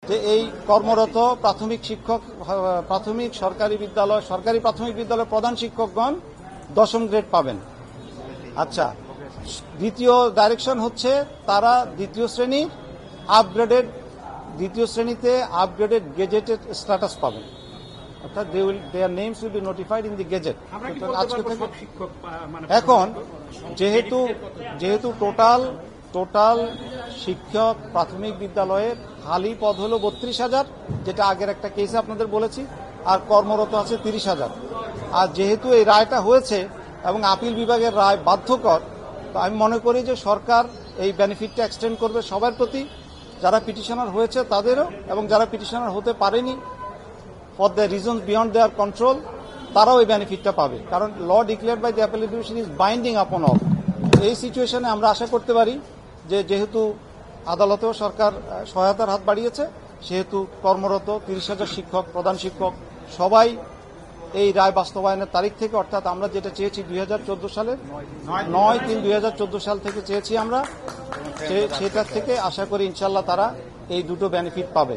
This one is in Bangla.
যে এই কর্মরত প্রাথমিক শিক্ষক, প্রাথমিক সরকারি প্রাথমিক বিদ্যালয় প্রধান শিক্ষকগণ 10ম গ্রেড পাবেন। আচ্ছা, দ্বিতীয় ডাইরেকশন হচ্ছে তারা দ্বিতীয় শ্রেণীতে আপগ্রেডেড গেজেটেড স্ট্যাটাস পাবেন, অর্থাৎ their names will be notified in the gazette. আজকে থেকে এখন যেহেতু টোটাল শিক্ষক প্রাথমিক বিদ্যালয়ের খালি পদ হলো 32,000, যেটা আগের একটা কেসে আপনাদের বলেছি, আর কর্মরত আছে 30,000। আর যেহেতু এই রায়টা হয়েছে এবং আপিল বিভাগের রায় বাধ্যকর, তো আমি মনে করি যে সরকার এই বেনিফিটটা এক্সটেন্ড করবে সবার প্রতি, যারা পিটিশনার হয়েছে তাদেরও, এবং যারা পিটিশনার হতে পারেনি for the reasons beyond their control, তারাও এই বেনিফিটটা পাবে। কারণ law declared by the appellate division is binding upon all. এই সিচুয়েশনে আমরা আশা করতে পারি যে যেহেতু আদালতেও সরকার সহায়তার হাত বাড়িয়েছে, সেহেতু কর্মরত 30,000 শিক্ষক, প্রধান শিক্ষক সবাই এই রায় বাস্তবায়নের তারিখ থেকে, অর্থাৎ আমরা যেটা চেয়েছি 2014 সালের 9/3/2014 সাল থেকে চেয়েছি আমরা, সেটার থেকে আশা করি ইনশাল্লাহ তারা এই দুটো বেনিফিট পাবে।